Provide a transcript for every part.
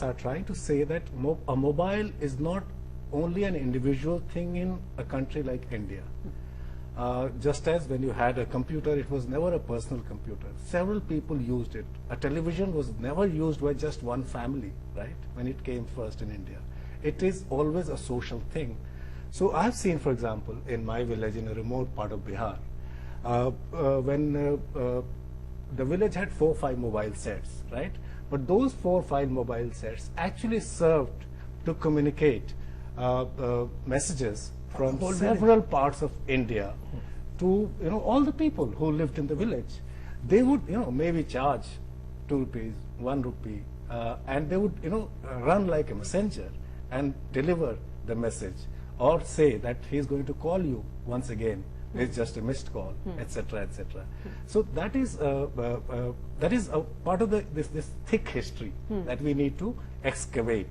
are trying to say that a mobile is not only an individual thing in a country like India. Just as when you had a computer, it was never a personal computer. Several people used it. A television was never used by just one family, right? When it came first in India. It is always a social thing. So I've seen, for example, in my village in a remote part of Bihar, when the village had 4 or 5 mobile sets, right? But those 4 or 5 mobile sets actually served to communicate messages from several parts of India to all the people who lived in the village. They would maybe charge 2 rupees, 1 rupee, and they would run like a messenger and deliver the message, or say that he's going to call you once again. It's just a missed call, etc., etc. So that is a part of this thick history that we need to excavate.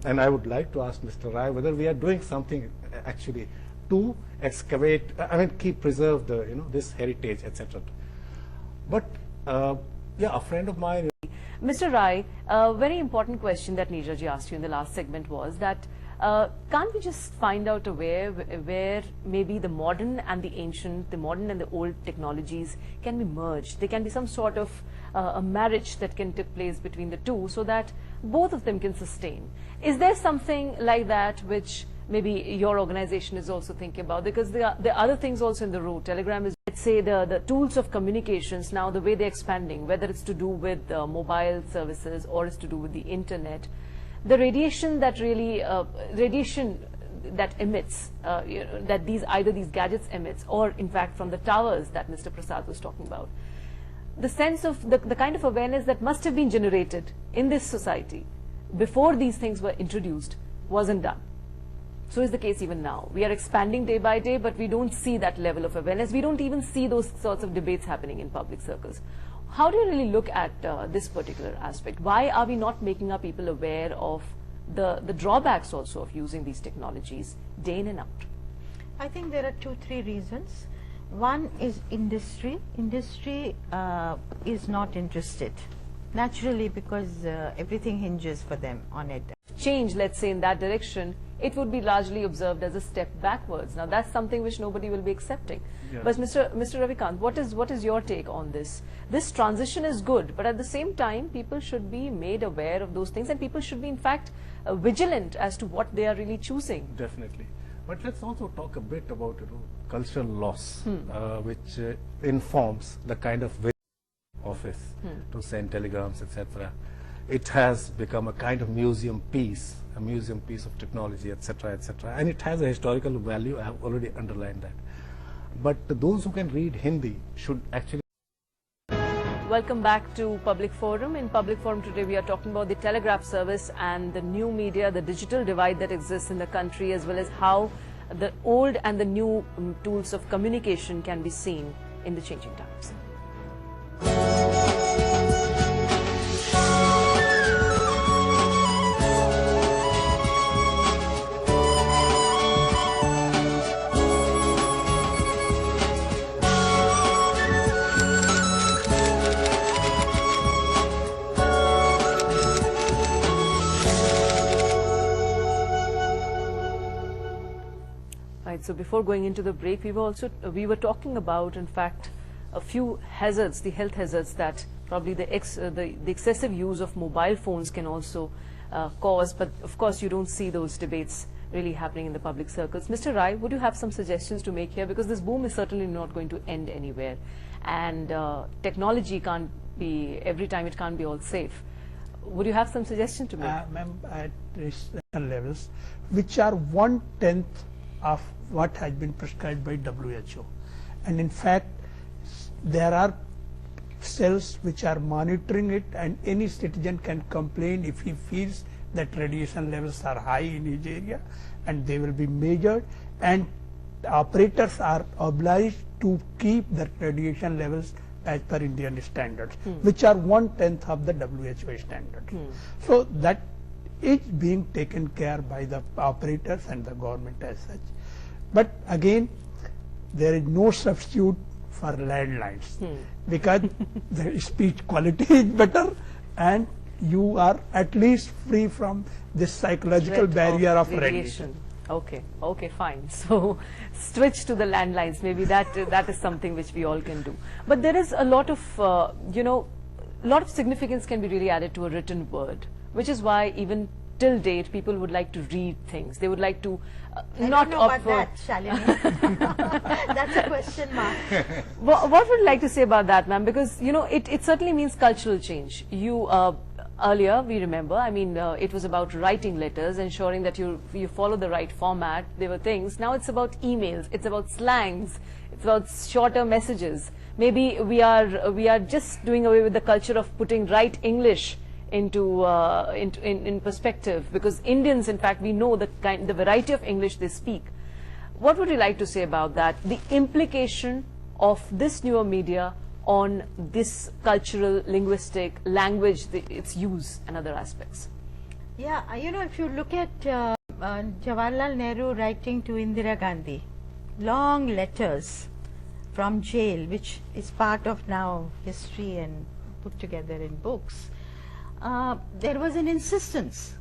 And I would like to ask Mr. Rai whether we are doing something actually to excavate, preserve the this heritage, etc. But yeah, a friend of mine. Mr. Rai, a very important question that Neeraj ji asked you in the last segment was that can't we just find out a way where maybe the modern and the ancient, the modern and the old technologies can be merged? There can be some sort of a marriage that can take place between the two so that both of them can sustain. Is there something like that which maybe your organization is also thinking about? Because there are other things also in the road. Telegram is, let's say, the tools of communications now, the way they're expanding, whether it's to do with mobile services or it's to do with the internet. The radiation that emits, that either these gadgets emits, or in fact from the towers that Mr. Prasad was talking about, the sense of the kind of awareness that must have been generated in this society before these things were introduced wasn't done. So is the case even now. We are expanding day by day, but we don't see that level of awareness. We don't even see those sorts of debates happening in public circles. How do you really look at this particular aspect? Why are we not making our people aware of the drawbacks also of using these technologies day in and out? I think there are 2-3 reasons. One is industry. Industry is not interested, naturally, because everything hinges for them on it. Change, let's say, in that direction, it would be largely observed as a step backwards. Now, that's something which nobody will be accepting. Yeah. But Mr. Ravikant, what is your take on this? This transition is good, but at the same time, people should be made aware of those things, and people should be, in fact, vigilant as to what they are really choosing. Definitely. But let's also talk a bit about cultural loss, which informs the kind of office to send telegrams, etc. It has become a kind of museum piece, a museum piece of technology, etc., etc. And it has a historical value. I have already underlined that. But those who can read Hindi should actually. Welcome back to Public Forum. In Public Forum today, we are talking about the telegraph service and the new media, the digital divide that exists in the country, as well as how the old and the new tools of communication can be seen in the changing times. So before going into the break, we were talking about, in fact, a few hazards, the health hazards that probably the excessive use of mobile phones can also cause. But of course, you don't see those debates really happening in the public circles. Mr. Rai, would you have some suggestions to make here? Because this boom is certainly not going to end anywhere, and technology can't be, every time it can't be all safe. Would you have some suggestions to make? Ma'am, at levels, which are 1/10 of what has been prescribed by WHO, and in fact there are cells which are monitoring it, and any citizen can complain if he feels that radiation levels are high in his area, and they will be measured, and operators are obliged to keep the radiation levels as per Indian standards, which are 1/10 of the WHO standards. So that is being taken care by the operators and the government as such. But again, there is no substitute for landlines, because the speech quality is better and you are at least free from this psychological Threat barrier of radiation. Okay, okay, fine. So switch to the landlines. Maybe that is something which we all can do. But there is a lot of, a lot of significance can be really added to a written word, which is why even till date people would like to read things. They would like to I not don't know opt about for. that, Shalini. That's a question mark. What would you like to say about that, ma'am? Because, it certainly means cultural change. You, earlier, we remember, I mean, it was about writing letters, ensuring that you follow the right format. There were things. Now it's about emails. It's about slangs. It's about shorter messages. Maybe we are just doing away with the culture of putting right English in perspective, because Indians, in fact, we know the variety of English they speak. What would you like to say about that? The implication of this newer media on this cultural, linguistic, language, its use and other aspects. Yeah, if you look at Jawaharlal Nehru writing to Indira Gandhi, long letters from jail, which is part of now history and put together in books. There was an insistence.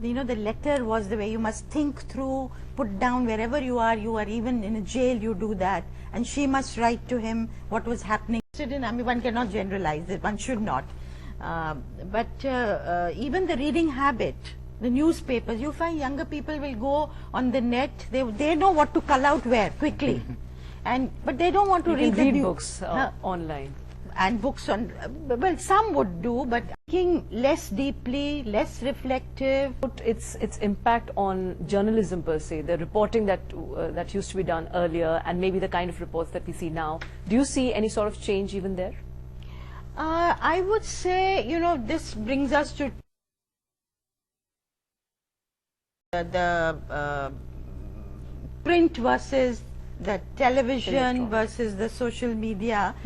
The letter was the way you must think through, put down wherever you are even in a jail, you do that. And she must write to him what was happening. I mean, one cannot generalize it, one should not. But even the reading habit, the newspapers, you find younger people will go on the net, they know what to cull out where quickly. But they don't want to read books online. And books on, well, some would do, but thinking less deeply, less reflective. Its impact on journalism per se, the reporting that used to be done earlier, and maybe the kind of reports that we see now. Do you see any sort of change even there? I would say, this brings us to the print versus the television versus the social media.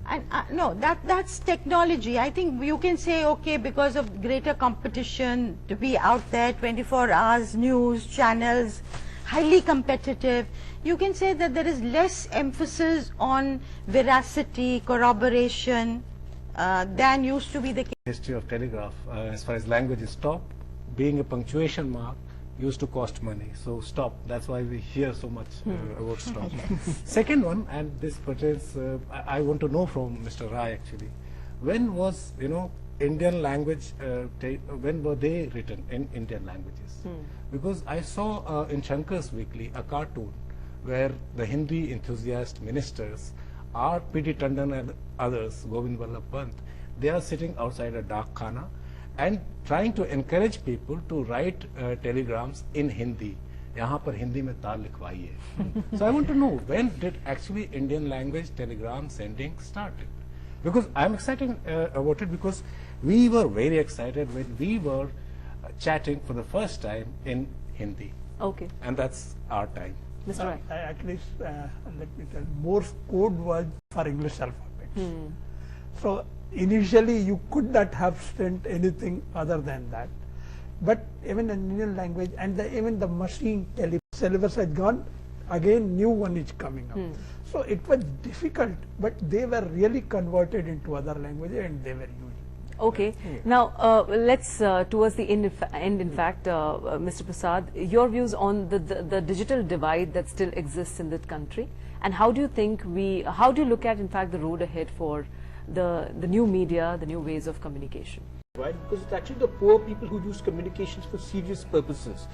And no, that's technology. I think you can say, okay, because of greater competition, to be out there 24 hours, news channels, highly competitive, you can say that there is less emphasis on veracity, corroboration than used to be the case. History of telegraph, as far as language is stop, being a punctuation mark used to cost money. So stop. That's why we hear so much about stop. Second one, and this pertains, I want to know from Mr. Rai actually, when was, Indian language, when were they written in Indian languages? Because I saw in Shankar's Weekly a cartoon where the Hindi enthusiast ministers are P.D. Tandon and others, Govind Vallabh Pant, they are sitting outside a dak khana and trying to encourage people to write telegrams in Hindi. यहाँ पर हिंदी में तार लिखवाइए. So I want to know, when did actually Indian language telegram sending started? Because I'm excited about it, because we were very excited when we were chatting for the first time in Hindi. Okay. And that's our time. Mr. Rai. At least, let me tell, Morse code was for English alphabets. So initially you could not have sent anything other than that. But even in Indian language and even the machine syllabus has gone, again new one is coming up. So it was difficult, but they were really converted into other languages and they were used. Okay. Now, let's, towards the end, in fact, Mr. Prasad, your views on the digital divide that still exists in this country, and how do you think how do you look at, in fact, the road ahead for the new media, the new ways of communication? Right, because it's actually the poor people who use communications for serious purposes,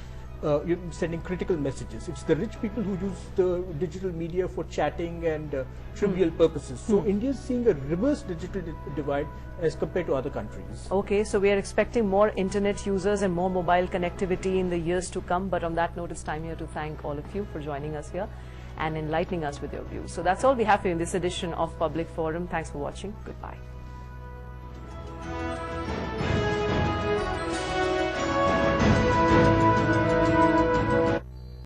sending critical messages. It's the rich people who use the digital media for chatting and trivial purposes. So India is seeing a reverse digital divide as compared to other countries. Okay, so we are expecting more internet users and more mobile connectivity in the years to come. But on that note, it's time here to thank all of you for joining us here and enlightening us with your views. So that's all we have for you in this edition of Public Forum. Thanks for watching. Goodbye.